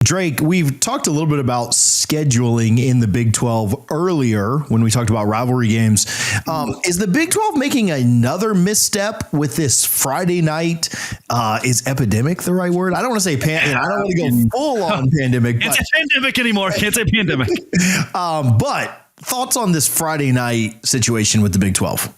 Drake, we've talked a little bit about scheduling in the Big 12 earlier when we talked about rivalry games. Is the Big 12 making another misstep with this Friday night? Is epidemic the right word? I don't want to say I don't want to go full on pandemic. Can't say pandemic anymore. Can't say pandemic. But thoughts on this Friday night situation with the Big 12?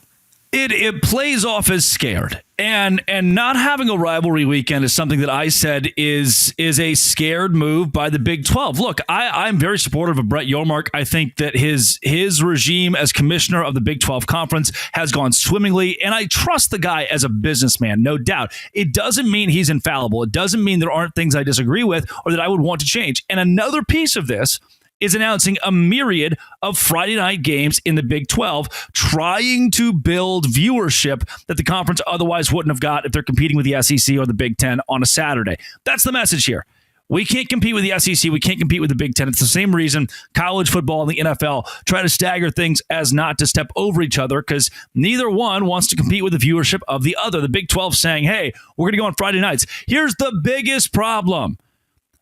It plays off as scared. And not having a rivalry weekend is something that I said is a scared move by the Big 12. Look, I'm very supportive of Brett Yormark. I think that his regime as commissioner of the Big 12 Conference has gone swimmingly, and I trust the guy as a businessman, no doubt. It doesn't mean he's infallible. It doesn't mean there aren't things I disagree with or that I would want to change. And another piece of this is announcing a myriad of Friday night games in the Big 12, trying to build viewership that the conference otherwise wouldn't have got if they're competing with the SEC or the Big 10 on a Saturday. That's the message here. We can't compete with the SEC. We can't compete with the Big 10. It's the same reason college football and the NFL try to stagger things as not to step over each other, because neither one wants to compete with the viewership of the other. The Big 12 saying, hey, we're going to go on Friday nights. Here's the biggest problem.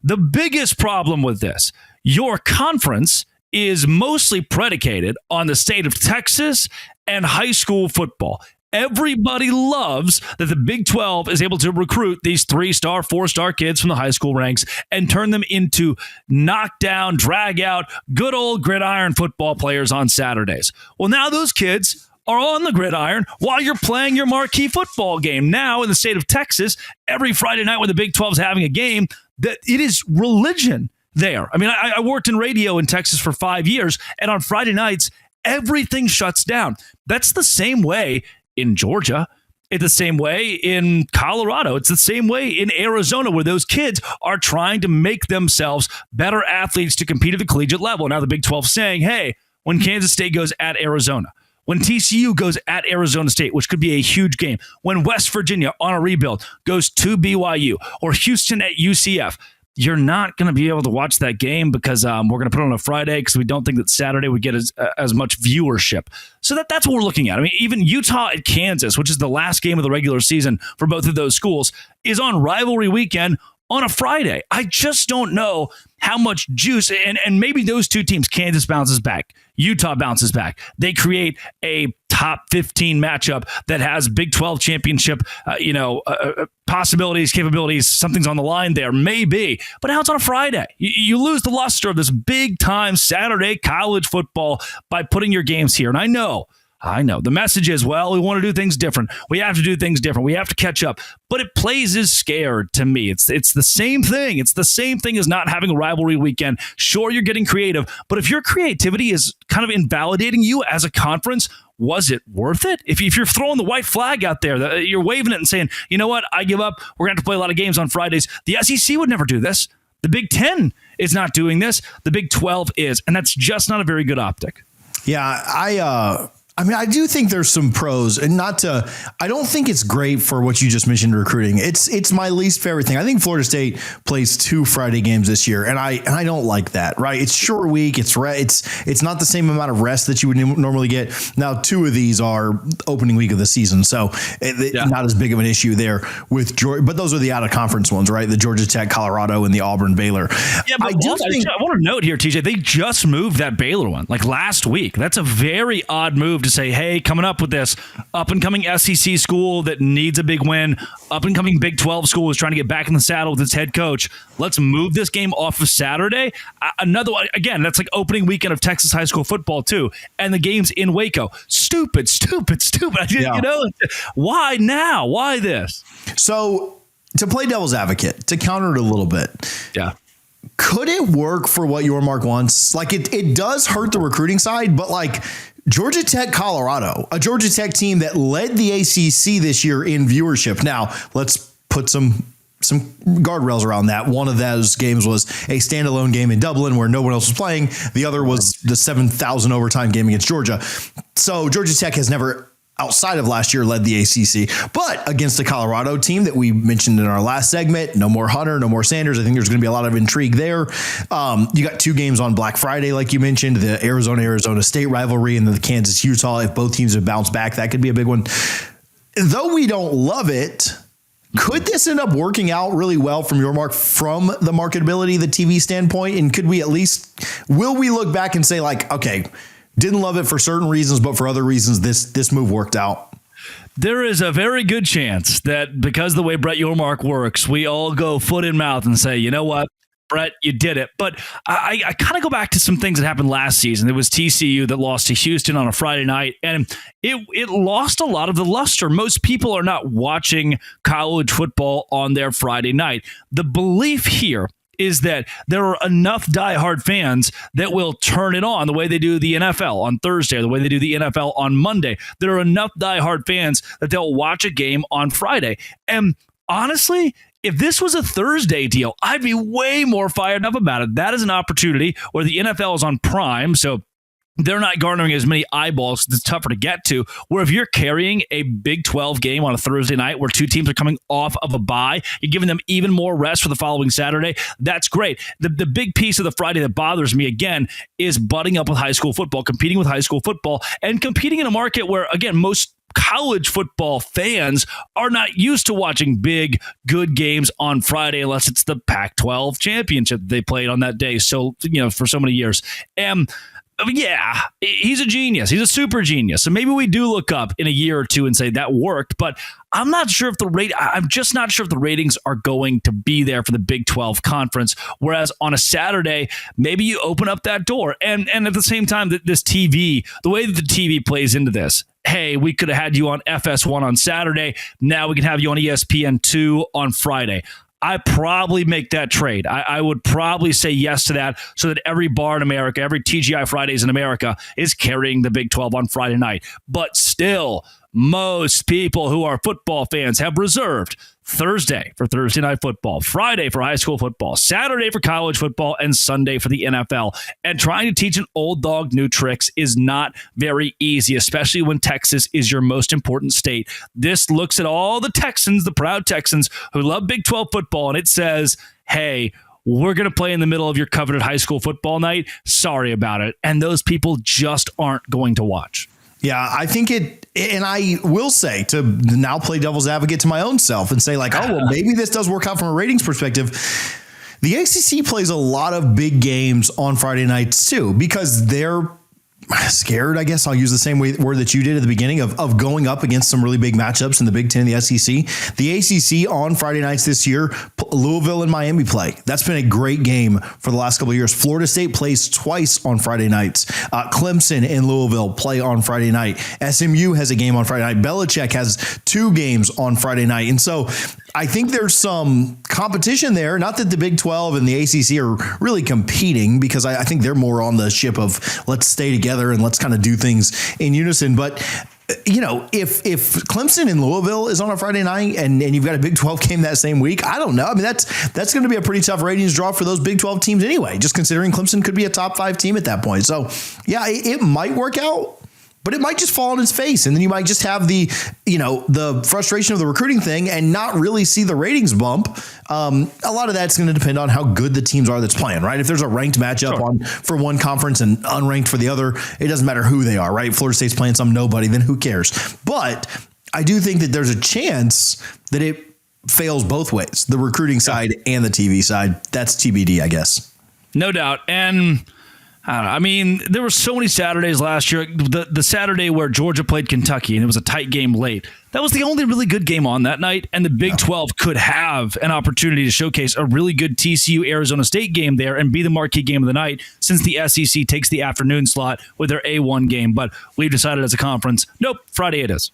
The biggest problem with this. Your conference is mostly predicated on the state of Texas and high school football. Everybody loves that the Big 12 is able to recruit these 3-star, 4-star kids from the high school ranks and turn them into knockdown, drag out, good old gridiron football players on Saturdays. Well, now those kids are on the gridiron while you're playing your marquee football game. Now in the state of Texas, every Friday night when the Big 12 is having a game, that it is religion there. I mean, I worked in radio in Texas for 5 years, and on Friday nights, everything shuts down. That's the same way in Georgia. It's the same way in Colorado. It's the same way in Arizona, where those kids are trying to make themselves better athletes to compete at the collegiate level. Now the Big 12 saying, hey, when Kansas State goes at Arizona, when TCU goes at Arizona State, which could be a huge game, when West Virginia on a rebuild goes to BYU, or Houston at UCF, you're not going to be able to watch that game because we're going to put it on a Friday because we don't think that Saturday would get as much viewership. So that's what we're looking at. I mean, even Utah at Kansas, which is the last game of the regular season for both of those schools, is on rivalry weekend on a Friday. I just don't know how much juice, and maybe those two teams, Kansas bounces back, Utah bounces back. They create a top 15 matchup that has Big 12 championship, possibilities, capabilities, something's on the line there, maybe. But now it's on a Friday. You lose the luster of this big time Saturday college football by putting your games here. And I know. The message is, well, we want to do things different. We have to do things different. We have to catch up. But it plays as scared to me. It's the same thing. It's the same thing as not having a rivalry weekend. Sure, you're getting creative. But if your creativity is kind of invalidating you as a conference, was it worth it? If you're throwing the white flag out there, you're waving it and saying, you know what, I give up. We're going to have to play a lot of games on Fridays. The SEC would never do this. The Big 10 is not doing this. The Big 12 is. And that's just not a very good optic. Yeah, I do think there's some pros, and I don't think it's great for what you just mentioned, recruiting. It's my least favorite thing. I think Florida State plays 2 Friday games this year, and I don't like that, right? It's short week. It's not the same amount of rest that you would normally get. Now, 2 of these are opening week of the season, so not as big of an issue there with Georgia, but those are the out of conference ones, right? The Georgia Tech, Colorado, and the Auburn, Baylor. Yeah, but I want to note here, TJ, they just moved that Baylor one like last week. That's a very odd move to say, hey, coming up with this up-and-coming SEC school that needs a big win, up-and-coming Big 12 school is trying to get back in the saddle with its head coach. Let's move this game off of Saturday. Another one, again, that's like opening weekend of Texas high school football, too, and the game's in Waco. Stupid. Yeah. You know, why now? Why this? So, to play devil's advocate, to counter it a little bit. Yeah. Could it work for what Yormark wants? Like, it does hurt the recruiting side, but like Georgia Tech, Colorado, a Georgia Tech team that led the ACC this year in viewership. Now, let's put some guardrails around that. One of those games was a standalone game in Dublin where no one else was playing. The other was the 7,000 overtime game against Georgia. So Georgia Tech has never, outside of last year, led the ACC, but against the Colorado team that we mentioned in our last segment, no more Hunter, no more Sanders. I think there's going to be a lot of intrigue there. You got 2 games on Black Friday, like you mentioned, the Arizona State rivalry and the Kansas Utah. If both teams have bounced back, that could be a big one. Though we don't love it, Could this end up working out really well from your mark, from the marketability, the TV standpoint? And could we will we look back and say like, okay, didn't love it for certain reasons, but for other reasons, this move worked out? There is a very good chance that because the way Brett Yormark works, we all go foot in mouth and say, you know what, Brett, you did it. But I kind of go back to some things that happened last season. It was TCU that lost to Houston on a Friday night, and it lost a lot of the luster. Most people are not watching college football on their Friday night. The belief here is that there are enough diehard fans that will turn it on the way they do the NFL on Thursday, or the way they do the NFL on Monday. There are enough diehard fans that they'll watch a game on Friday. And honestly, if this was a Thursday deal, I'd be way more fired up about it. That is an opportunity where the NFL is on Prime, so they're not garnering as many eyeballs. It's tougher to get to. Where if you're carrying a Big 12 game on a Thursday night where two teams are coming off of a bye, you're giving them even more rest for the following Saturday. That's great. The big piece of the Friday that bothers me, again, is butting up with high school football, competing with high school football, and competing in a market where, again, most college football fans are not used to watching big, good games on Friday unless it's the Pac-12 championship they played on that day. So, for so many years. And yeah, he's a genius. He's a super genius. So maybe we do look up in a year or two and say that worked, but I'm just not sure if the ratings are going to be there for the Big 12 conference. Whereas on a Saturday, maybe you open up that door. And at the same time, this TV, the way that the TV plays into this, hey, we could have had you on FS1 on Saturday. Now we can have you on ESPN2 on Friday. I probably make that trade. I would probably say yes to that so that every bar in America, every TGI Fridays in America is carrying the Big 12 on Friday night. But still, most people who are football fans have reserved Thursday for Thursday night football, Friday for high school football, Saturday for college football, and Sunday for the NFL. And trying to teach an old dog new tricks is not very easy, especially when Texas is your most important state. This looks at all the Texans, the proud Texans who love Big 12 football, and it says, hey, we're going to play in the middle of your coveted high school football night. Sorry about it. And those people just aren't going to watch. Yeah, I think and I will say, to now play devil's advocate to my own self and say like, oh, well, maybe this does work out from a ratings perspective. The ACC plays a lot of big games on Friday nights too, because they're scared, I guess I'll use the same word that you did at the beginning of going up against some really big matchups in the Big Ten and the SEC. The ACC on Friday nights this year, Louisville and Miami play. That's been a great game for the last couple of years. Florida State plays twice on Friday nights. Clemson and Louisville play on Friday night. SMU has a game on Friday night. Belichick has 2 games on Friday night. And so I think there's some competition there. Not that the Big 12 and the ACC are really competing, because I think they're more on the ship of let's stay together and let's kind of do things in unison. But, if Clemson and Louisville is on a Friday night and you've got a Big 12 game that same week, I don't know. I mean, that's going to be a pretty tough ratings draw for those Big 12 teams anyway, just considering Clemson could be a top 5 team at that point. So, yeah, it might work out. But it might just fall on its face, and then you might just have the frustration of the recruiting thing and not really see the ratings bump. A lot of that's going to depend on how good the teams are that's playing, right? If there's a ranked matchup on for one conference and unranked for the other, it doesn't matter who they are, right? Florida State's playing some nobody, then who cares? But I do think that there's a chance that it fails both ways, the recruiting side and the TV side. That's TBD, I guess. No doubt. And I don't know. I mean, there were so many Saturdays last year. The Saturday where Georgia played Kentucky and it was a tight game late. That was the only really good game on that night. And the Big 12 could have an opportunity to showcase a really good TCU Arizona State game there and be the marquee game of the night, since the SEC takes the afternoon slot with their A1 game. But we've decided as a conference, nope, Friday it is.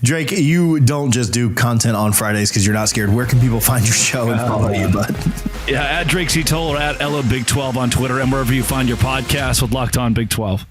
Drake, you don't just do content on Fridays because you're not scared. Where can people find your show and follow you, bud? Yeah, at Drake C. Toll or at Ella Big 12 on Twitter, and wherever you find your podcast with Locked On Big 12.